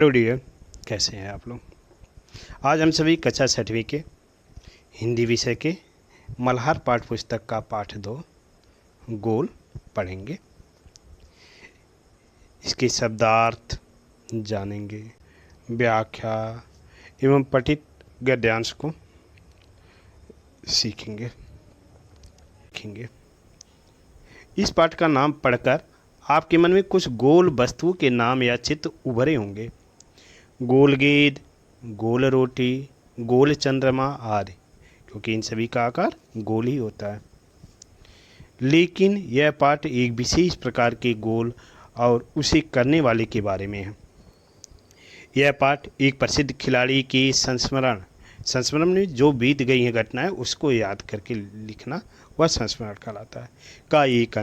Hello dear, कैसे हैं आप लोग। आज हम सभी कक्षा 6वीं के हिंदी विषय के मल्हार पाठ पुस्तक का पाठ 2 गोल पढ़ेंगे। इसके शब्दार्थ जानेंगे, व्याख्या एवं पठित गद्यांश को सीखेंगे। इस पाठ का नाम पढ़कर आपके मन में कुछ गोल वस्तुओं के नाम या चित्र उभरे होंगे। गोल गेंद, गोल रोटी, गोल चंद्रमा आदि, क्योंकि इन सभी का आकार गोल ही होता है। लेकिन यह पाठ एक विशेष प्रकार के गोल और उसे करने वाले के बारे में है। यह पाठ एक प्रसिद्ध खिलाड़ी के संस्मरण में जो बीत गई हैं घटनाएं उसको याद करके लिखना, वह संस्मरण कहलाता है। का एक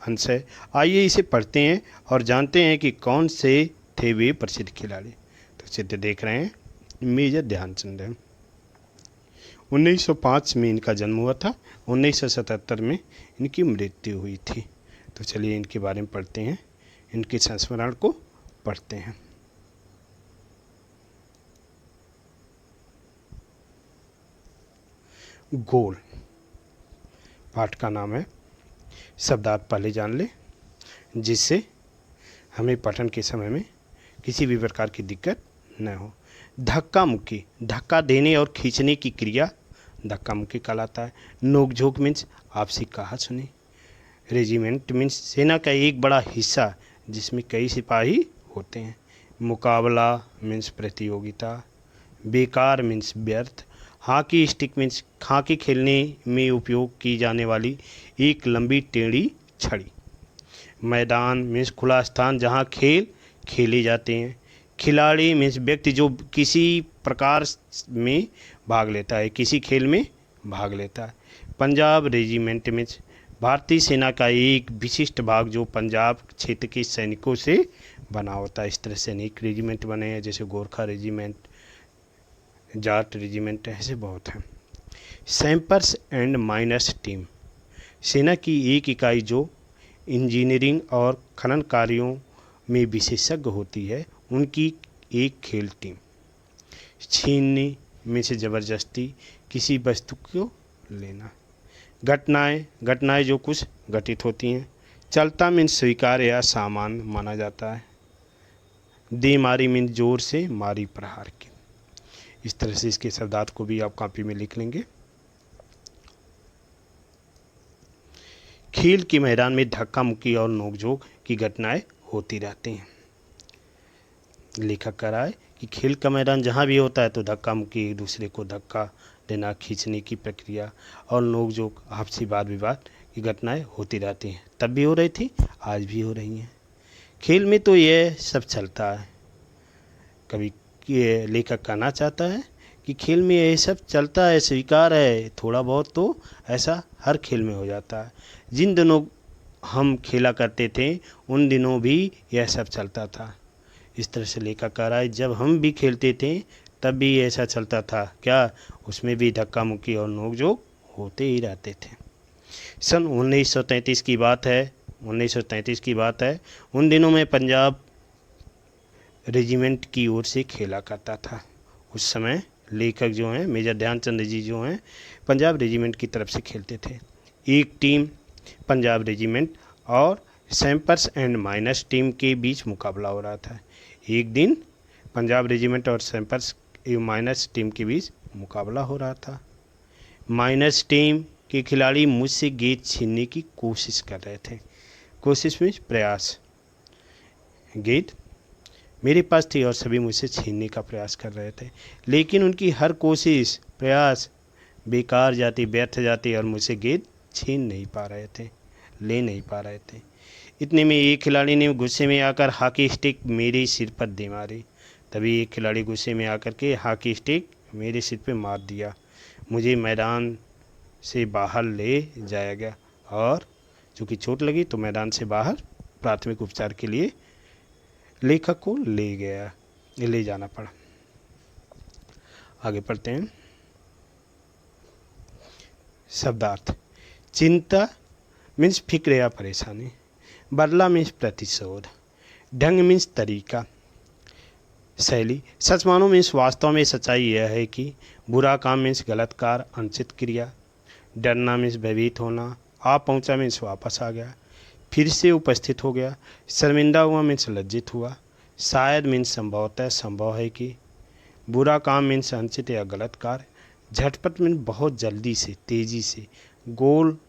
अंश है। आइए इसे पढ़ते हैं और जानते हैं कि कौन से थे वे प्रसिद्ध खिलाड़ी। तो चित्र देख रहे हैं, मेजर ध्यानचंद है। 1905 में इनका जन्म हुआ था, 1977 में इनकी मृत्यु हुई थी। तो चलिए इनके बारे में पढ़ते हैं, इनके संस्मरण को पढ़ते हैं। गोल पाठ का नाम है। शब्दार्थ पहले जान ले, जिससे हमें पठन के समय में किसी भी प्रकार की दिक्कत न हो। धक्का मुक्की, धक्का देने और खींचने की क्रिया धक्का मुक्की कहलाता है। नोकझोंक मीन्स आपसी कहा सुनी। रेजिमेंट मीन्स सेना का एक बड़ा हिस्सा जिसमें कई सिपाही होते हैं। मुकाबला मीन्स प्रतियोगिता। बेकार मीन्स व्यर्थ। हॉकी स्टिक मीन्स हॉकी खेलने में उपयोग की जाने वाली एक लंबी टेढ़ी छड़ी। मैदान मीन्स खुला स्थान जहाँ खेल खेले जाते हैं। खिलाड़ी मीन्स व्यक्ति जो किसी प्रकार में भाग लेता है, किसी खेल में भाग लेता है। पंजाब रेजिमेंट मीन्स भारतीय सेना का एक विशिष्ट भाग जो पंजाब क्षेत्र के सैनिकों से बना होता है। इस तरह से अनेक रेजिमेंट बने हैं, जैसे गोरखा रेजिमेंट, जाट रेजिमेंट, ऐसे बहुत हैं। सैंपर्स एंड माइनर्स टीम, सेना की एक इकाई जो इंजीनियरिंग और खनन कार्यों में विशेषज्ञ होती है, उनकी एक खेल टीम। छीनने में से ज़बरदस्ती किसी वस्तु को लेना। घटनाएं जो कुछ घटित होती हैं। चलता मीन्स स्वीकार या सामान माना जाता है। दे मारी मीन्स जोर से मारी, प्रहार की। इस तरह से इसके शब्दार्थ को भी आप कॉपी में लिख लेंगे। खेल के मैदान में धक्का मुक्की और नोकझोंक की घटनाएं होती रहती हैं। लेखक कह रहा है कि खेल का मैदान जहाँ भी होता है तो धक्का मुक्की, एक दूसरे को धक्का देना, खींचने की प्रक्रिया और नोकझोंक, आपसी वाद विवाद की घटनाएं होती रहती हैं। तब भी हो रही थी, आज भी हो रही हैं। खेल में तो यह सब चलता है। कभी ये लेखक कहना चाहता है कि खेल में यह सब चलता है, स्वीकार है, थोड़ा बहुत तो ऐसा हर खेल में हो जाता है। जिन दिनों हम खेला करते थे उन दिनों भी यह सब चलता था। इस तरह से लेखक कह रहा है, जब हम भी खेलते थे तब भी ऐसा चलता था। क्या? उसमें भी धक्का मुक्की और नोकझोंक होते ही रहते थे। सन 1933 की बात है। 1933 की बात है। उन दिनों में पंजाब रेजिमेंट की ओर से खेला करता था। उस समय लेखक जो हैं, मेजर ध्यानचंद जी जो हैं, पंजाब रेजिमेंट की तरफ से खेलते थे। एक टीम पंजाब रेजिमेंट और सैंपर्स एंड माइनर्स टीम के बीच मुकाबला हो रहा था। एक दिन पंजाब रेजिमेंट और सैंपर्स माइनर्स टीम के बीच मुकाबला हो रहा था। माइनर्स टीम के खिलाड़ी मुझसे गेंद छीनने की कोशिश कर रहे थे। कोशिश में प्रयास। गेंद मेरे पास थी और सभी मुझसे छीनने का प्रयास कर रहे थे, लेकिन उनकी हर कोशिश प्रयास बेकार जाती, व्यर्थ जाती और मुझसे गेंद छीन नहीं पा रहे थे, ले नहीं पा रहे थे। इतने में एक खिलाड़ी ने गुस्से में आकर हॉकी स्टिक मेरे सिर पर दे मारी। तभी एक खिलाड़ी गुस्से में आकर के हॉकी स्टिक मेरे सिर पर मार दिया। मुझे मैदान से बाहर ले जाया गया और चूँकि चोट लगी तो मैदान से बाहर प्राथमिक उपचार के लिए लेखक को ले जाना पड़ा। आगे पढ़ते हैं। शब्दार्थ। चिंता मीन्स फिक्र या परेशानी। बदला मीन्स प्रतिशोध। ढंग मीन्स तरीका, शैली। सच मानो मीन्स वास्तव में सच्चाई यह है कि बुरा काम मीन्स गलत कार्य, अनुचित क्रिया। डरना मीन्स भयभीत होना। आ पहुँचा मीन्स वापस आ गया, फिर से उपस्थित हो गया। शर्मिंदा हुआ मीन्स लज्जित हुआ। शायद मीन्स संभवतः, संभव है कि। बुरा काम मीन्स अनुचित या गलत कार्य। झटपट मीन्स बहुत जल्दी से, तेज़ी से। गोल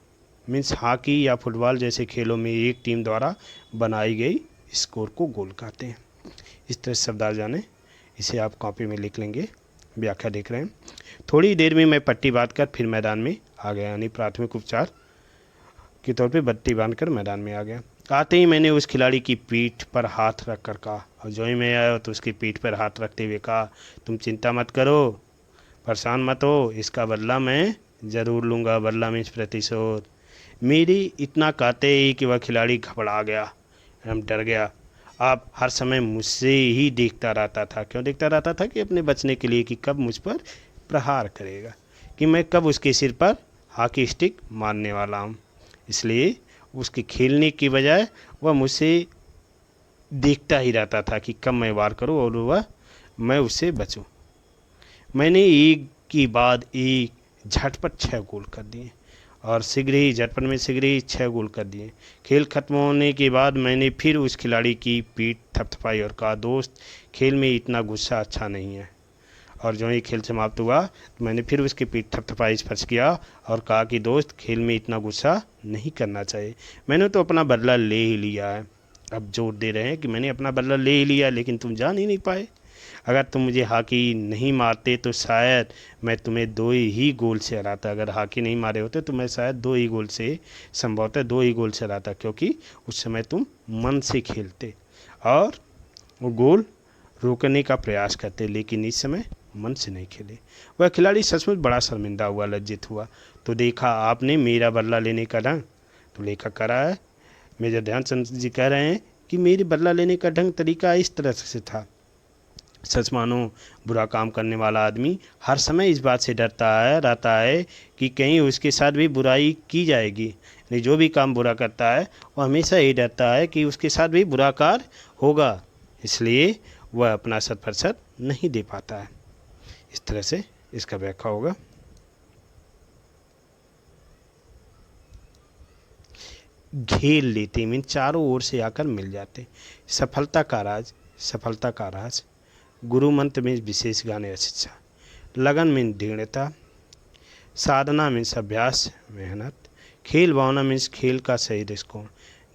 मीन्स हॉकी या फुटबॉल जैसे खेलों में एक टीम द्वारा बनाई गई स्कोर को गोल कहते हैं। इस तरह शब्दार्थ जाने, इसे आप कॉपी में लिख लेंगे। व्याख्या देख रहे हैं। थोड़ी देर में मैं पट्टी बांधकर फिर मैदान में आ गया, यानी प्राथमिक उपचार के तौर पे पट्टी बांधकर मैदान में आ गया। आते ही मैंने उस खिलाड़ी की पीठ पर हाथ रख कर कहा, और जो ही मैं आया तो उसकी पीठ पर हाथ रखते हुए कहा, तुम चिंता मत करो, परेशान मत हो, इसका बदला मैं ज़रूर लूँगा। बदला मीन्स प्रतिशोध। मेरी इतना कहते ही कि वह खिलाड़ी घबरा गया, एकदम डर गया। अब हर समय मुझसे ही देखता रहता था। क्यों देखता रहता था? कि अपने बचने के लिए, कि कब मुझ पर प्रहार करेगा, कि मैं कब उसके सिर पर हॉकी स्टिक मारने वाला हूँ। इसलिए उसके खेलने की बजाय वह मुझसे देखता ही रहता था कि कब मैं वार करूँ और मैं उससे बचूं। मैंने एक के बाद एक झटपट 6 गोल कर दिए, और शीघ्र ही, झटपट में शीघ्र ही 6 गोल कर दिए। खेल खत्म होने के बाद मैंने फिर उस खिलाड़ी की पीठ थपथपाई और कहा, दोस्त, खेल में इतना गुस्सा अच्छा नहीं है। और जो ही खेल समाप्त हुआ तो मैंने फिर उसकी पीठ थपथपाई स्पर्श किया और कहा कि दोस्त, खेल में इतना गुस्सा नहीं करना चाहिए। मैंने तो अपना बदला ले ही लिया है। अब जोर दे रहे हैं कि मैंने अपना बदला ले ही लिया, लेकिन तुम जान ही नहीं पाए। अगर तुम मुझे हॉकी नहीं मारते तो शायद मैं तुम्हें 2 ही गोल से हराता। अगर हॉकी नहीं मारे होते तो मैं शायद 2 ही गोल से, संभवतः 2 ही गोल से हराता, क्योंकि उस समय तुम मन से खेलते और वो गोल रोकने का प्रयास करते, लेकिन इस समय मन से नहीं खेले। वह खिलाड़ी सचमुच बड़ा शर्मिंदा हुआ, लज्जित हुआ। तो देखा आपने मेरा बदला लेने का ढंग। तो लेखक कह रहा है, मेजर ध्यानचंद जी कह रहे हैं कि मेरे बदला लेने का ढंग, तरीका इस तरह से था। सच मानो, बुरा काम करने वाला आदमी हर समय इस बात से रहता है कि कहीं उसके साथ भी बुराई की जाएगी। यानी जो भी काम बुरा करता है वो हमेशा ये डरता है कि उसके साथ भी बुरा कार्य होगा, इसलिए वह अपना 100% नहीं दे पाता है। इस तरह से इसका व्याख्या होगा। घेर लेते मीन चारों ओर से आकर मिल जाते। सफलता का राज, सफलता का राज। गुरु मंत्र में विशेष ज्ञान या शिक्षा। लगन मीन्स दृढ़ता। साधना मीन्स अभ्यास, मेहनत। खेल भावना मीन्स खेल का सही दृष्टिकोण।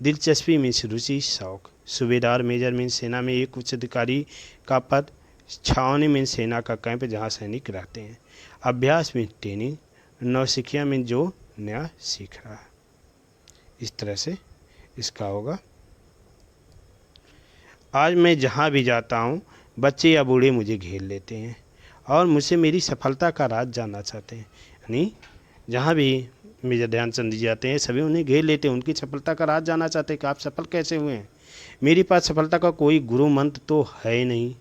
दिलचस्पी मीन्स रुचि, शौक। सूबेदार मेजर मीन्स सेना में एक उच्च अधिकारी का पद। छावनी मीन्स सेना का कैंप जहाँ सैनिक रहते हैं। अभ्यास मीन्स ट्रेनिंग। नौसिखिया मीन्स जो नया सीख रहा है। इस तरह से इसका होगा। आज मैं जहाँ भी जाता हूँ बच्चे या बूढ़े मुझे घेर लेते हैं और मुझसे मेरी सफलता का राज जानना चाहते हैं। यानी जहाँ भी मेजर ध्यानचंद जी जाते हैं सभी उन्हें घेर लेते हैं, उनकी सफलता का राज जानना चाहते हैं कि आप सफल कैसे हुए हैं। मेरे पास सफलता का कोई गुरु मंत्र तो है नहीं,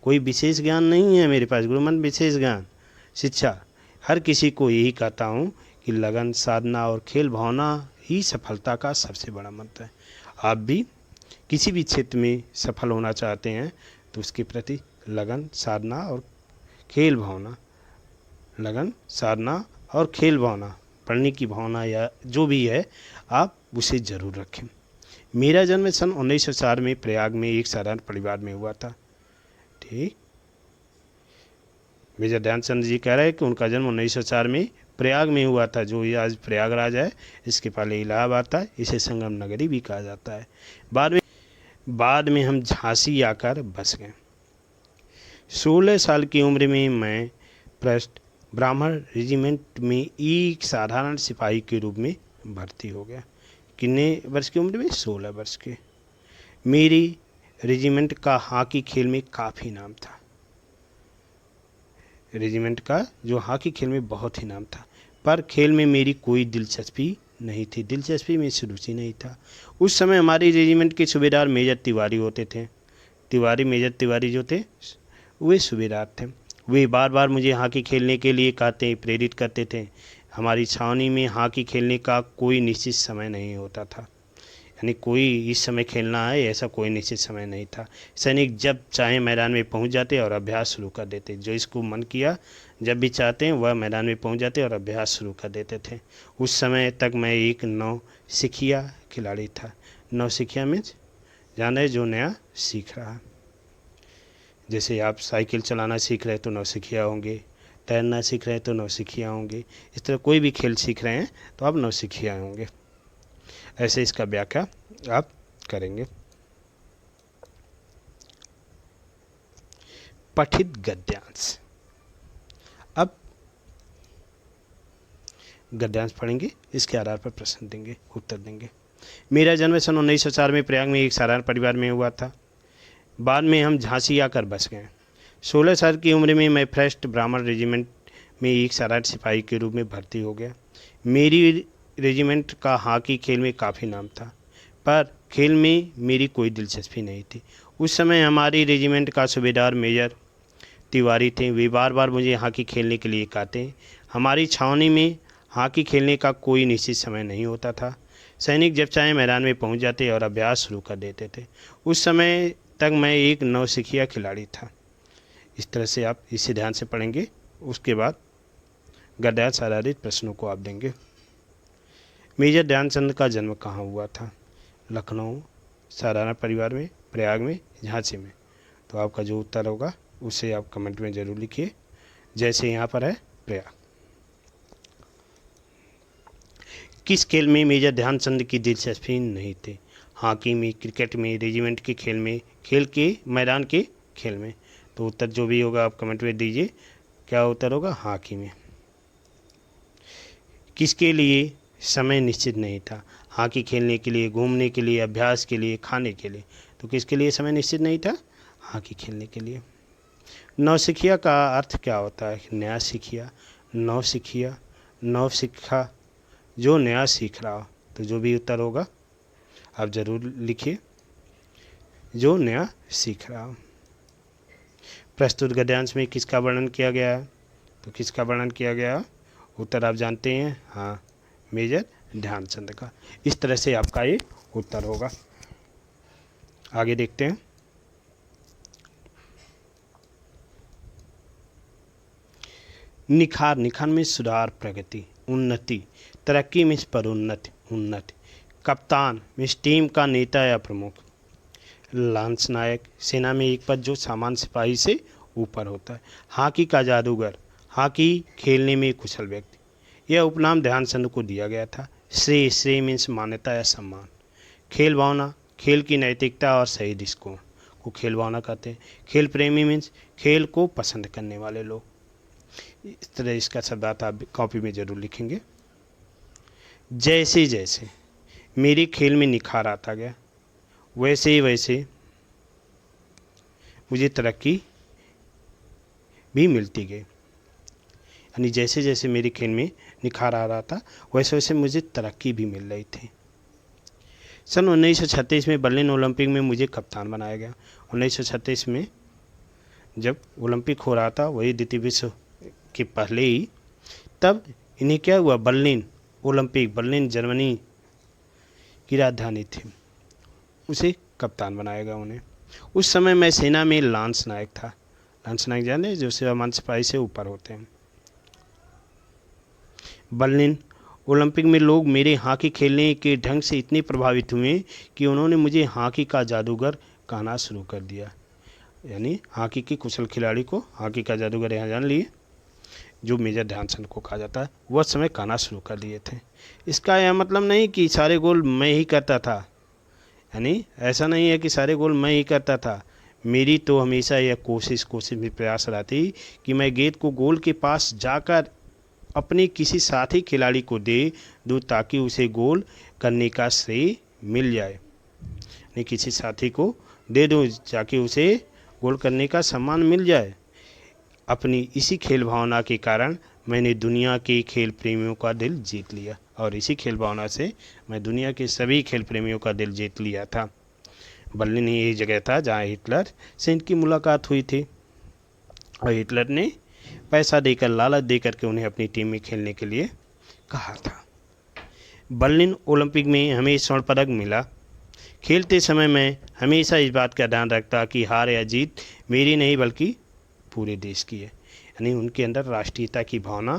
कोई विशेष ज्ञान नहीं है मेरे पास, गुरु मंत्र, विशेष ज्ञान, शिक्षा। हर किसी को यही कहता हूँ कि लगन, साधना और खेल भावना ही सफलता का सबसे बड़ा मंत्र है। आप भी किसी भी क्षेत्र में सफल होना चाहते हैं तो उसके प्रति लगन, साधना और खेल भावना, लगन, साधना और खेल भावना, पढ़ने की भावना या जो भी है, आप उसे ज़रूर रखें। मेरा जन्म सन 1904 में प्रयाग में एक साधारण परिवार में हुआ था। ठीक, मेजर ध्यानचंद जी कह रहे हैं कि उनका जन्म 1904 में प्रयाग में हुआ था, जो ये आज प्रयागराज है। इसके पहले इलाहाबाद था, इसे संगम नगरी भी कहा जाता है। बाद में हम झांसी आकर बस गए। 16 साल की उम्र में मैं पृष्ठ ब्राह्मण रेजिमेंट में एक साधारण सिपाही के रूप में भर्ती हो गया। कितने वर्ष की उम्र में? 16 वर्ष के। मेरी रेजिमेंट का हॉकी खेल में काफ़ी नाम था। रेजिमेंट का जो हॉकी खेल में बहुत ही नाम था, पर खेल में मेरी कोई दिलचस्पी नहीं थी, दिलचस्पी में रुचि नहीं था। उस समय हमारी रेजिमेंट के सूबेदार मेजर तिवारी होते थे। मेजर तिवारी जो थे वे सूबेदार थे। वे बार बार मुझे हॉकी खेलने के लिए प्रेरित करते थे। हमारी छावनी में हॉकी खेलने का कोई निश्चित समय नहीं होता था, यानी कोई इस समय खेलना है ऐसा कोई निश्चित समय नहीं था। सैनिक जब चाहे मैदान में पहुंच जाते और अभ्यास शुरू कर देते। जो इसको मन किया जब भी चाहते हैं वह मैदान में पहुंच जाते और अभ्यास शुरू कर देते थे। उस समय तक मैं एक नौसिखिया खिलाड़ी था। नौसिखिया में जान रहे जो नया सीख रहा। जैसे आप साइकिल चलाना सीख रहे तो नौसिखिया होंगे, तैरना सीख रहे हैं तो नौसिखिया होंगे। इस तरह कोई भी खेल सीख रहे हैं तो आप नौसिखिया होंगे। ऐसे इसका व्याख्या आप करेंगे। पठित गद्यांश। अब गद्यांश पढ़ेंगे, इसके आधार पर प्रश्न देंगे, उत्तर देंगे। मेरा जन्म सन 1904 में प्रयाग में एक साधारण परिवार में हुआ था। बाद में हम झांसी आकर बस गए। 16 साल की उम्र में मैं फर्स्ट ब्राह्मण रेजिमेंट में एक साधारण सिपाही के रूप में भर्ती हो गया। मेरी रेजिमेंट का हॉकी खेल में काफ़ी नाम था, पर खेल में मेरी कोई दिलचस्पी नहीं थी। उस समय हमारी रेजिमेंट का सूबेदार मेजर तिवारी थे। वे बार बार मुझे हॉकी खेलने के लिए कहते। हमारी छावनी में हॉकी खेलने का कोई निश्चित समय नहीं होता था। सैनिक जब चाहे मैदान में पहुंच जाते और अभ्यास शुरू कर देते थे। उस समय तक मैं एक नौसिखिया खिलाड़ी था। इस तरह से आप इसे ध्यान से पढ़ेंगे। उसके बाद गद्यांश आधारित प्रश्नों को आप देंगे। मेजर ध्यानचंद का जन्म कहाँ हुआ था? लखनऊ साधारण परिवार में, प्रयाग में, झांसी में। तो आपका जो उत्तर होगा उसे आप कमेंट में ज़रूर लिखिए, जैसे यहाँ पर है प्रयाग। किस खेल में मेजर ध्यानचंद की दिलचस्पी नहीं थी? हॉकी में, क्रिकेट में, रेजिमेंट के खेल में, खेल के मैदान के खेल में। तो उत्तर जो भी होगा आप कमेंट में दीजिए। क्या उत्तर होगा? हॉकी में। किसके लिए समय निश्चित नहीं था? हॉकी खेलने के लिए, घूमने के लिए, अभ्यास के लिए, खाने के लिए। तो किसके लिए समय निश्चित नहीं था? हॉकी खेलने के लिए। नौसिखिया का अर्थ क्या होता है? नया सीखिया, नौसिखिया, नौसिखा, जो नया सीख रहा हो। तो जो भी उत्तर होगा आप ज़रूर लिखिए, जो नया सीख रहा हो। प्रस्तुत गद्यांश में किसका वर्णन किया गया है? तो किसका वर्णन किया गया? उत्तर आप जानते हैं, हाँ, मेजर ध्यानचंद का। इस तरह से आपका ये उत्तर होगा। आगे देखते हैं। निखार, निखार में सुधार, प्रगति, उन्नति, तरक्की में पदोन्नति, उन्नति। कप्तान में टीम का नेता या प्रमुख। लांस नायक, सेना में एक पद जो सामान्य सिपाही से ऊपर होता है। हॉकी का जादूगर, हॉकी खेलने में कुशल व्यक्ति। यह उपनाम ध्यानचंद को दिया गया था। श्रेय, श्रेय मीन्स मान्यता या सम्मान। खेल भावना, खेल की नैतिकता और सही दिशा को खेल भावना कहते हैं। खेल प्रेमी मीन्स खेल को पसंद करने वाले लोग। इस तरह इसका शब्दार्थ आप कॉपी में ज़रूर लिखेंगे। जैसे जैसे मेरे खेल में निखार आता गया, वैसे वैसे मुझे तरक्की भी मिलती गई। यानी जैसे जैसे मेरे खेल में निखार आ रहा था वैसे वैसे मुझे तरक्की भी मिल रही थी। सन 1936 में बर्लिन ओलंपिक में मुझे कप्तान बनाया गया। 1936 में जब ओलंपिक हो रहा था, वही द्वितीय विश्व के पहले ही, तब इन्हें क्या हुआ? बर्लिन ओलंपिक, बर्लिन जर्मनी की राजधानी थी, उसे कप्तान बनाया गया उन्हें। उस समय मैं सेना में लांस नायक था। लांस नायक जाने, जो सामान्य सिपाही से ऊपर होते हैं। बर्लिन ओलंपिक में लोग मेरे हॉकी खेलने के ढंग से इतने प्रभावित हुए कि उन्होंने मुझे हॉकी का जादूगर कहना शुरू कर दिया। यानी हॉकी के कुशल खिलाड़ी को हॉकी का जादूगर यहाँ जान लिए, जो मेजर ध्यानचंद को कहा जाता है, वह समय कहना शुरू कर दिए थे। इसका यह मतलब नहीं कि सारे गोल मैं ही करता था। यानी ऐसा नहीं है कि सारे गोल मैं ही करता था। मेरी तो हमेशा यह कोशिश में प्रयास रहती कि मैं गेंद को गोल के पास जाकर अपने किसी साथी खिलाड़ी को दे दूँ, ताकि उसे गोल करने का श्रेय मिल जाए। नहीं, किसी साथी को दे दूँ ताकि उसे गोल करने का सम्मान मिल जाए। अपनी इसी खेल भावना के कारण मैंने दुनिया के खेल प्रेमियों का दिल जीत लिया, और इसी खेल भावना से मैं दुनिया के सभी खेल प्रेमियों का दिल जीत लिया था। बर्लिन ही एक जगह था जहाँ हिटलर से इनकी मुलाकात हुई थी, और हिटलर ने पैसा देकर, लालच देकर के उन्हें अपनी टीम में खेलने के लिए कहा था। बर्लिन ओलंपिक में हमें स्वर्ण पदक मिला। खेलते समय मैं हमेशा इस बात का ध्यान रखता कि हार या जीत मेरी नहीं बल्कि पूरे देश की है। यानी उनके अंदर राष्ट्रीयता की भावना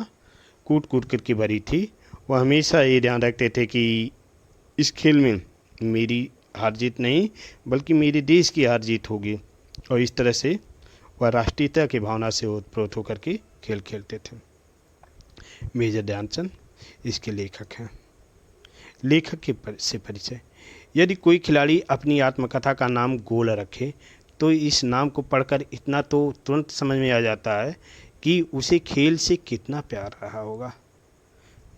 कूट कूट करके भरी थी। वो हमेशा ये ध्यान रखते थे कि इस खेल में मेरी हार जीत नहीं बल्कि मेरे देश की हार जीत होगी, और इस तरह से वह राष्ट्रीयता की भावना से ओतप्रोत होकर के खेल खेलते थे। मेजर ध्यानचंद इसके लेखक हैं। लेखक के से परिचय। यदि कोई खिलाड़ी अपनी आत्मकथा का नाम गोल रखे तो इस नाम को पढ़कर इतना तो तुरंत समझ में आ जाता है कि उसे खेल से कितना प्यार रहा होगा।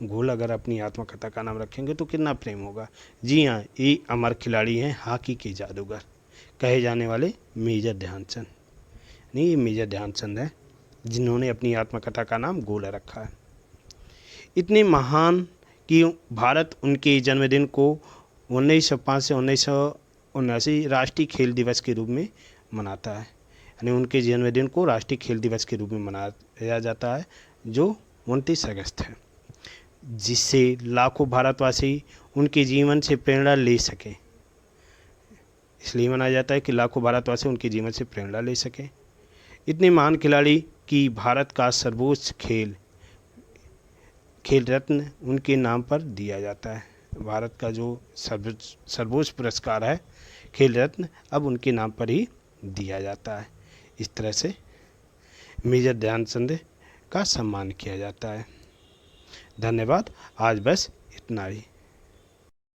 गोल अगर अपनी आत्मकथा का नाम रखेंगे तो कितना प्रेम होगा। जी हाँ, ये अमर खिलाड़ी हैं, हॉकी के जादूगर कहे जाने वाले मेजर ध्यानचंद। नहीं, ये मेजर ध्यानचंद है जिन्होंने अपनी आत्मकथा का नाम गोल रखा है। इतने महान कि भारत उनके जन्मदिन को 1905 से 1979 राष्ट्रीय खेल दिवस के रूप में मनाता है। यानी उनके जन्मदिन को राष्ट्रीय खेल दिवस के रूप में मनाया जाता है, जो 29 अगस्त है, जिससे लाखों भारतवासी उनके जीवन से प्रेरणा ले सके। इसलिए मनाया जाता है कि लाखों भारतवासी उनके जीवन से प्रेरणा ले सके। इतने महान खिलाड़ी कि भारत का सर्वोच्च खेल रत्न उनके नाम पर दिया जाता है। भारत का जो सर्वोच्च पुरस्कार है खेल रत्न, अब उनके नाम पर ही दिया जाता है। इस तरह से मेजर ध्यानचंद का सम्मान किया जाता है। धन्यवाद। आज बस इतना ही।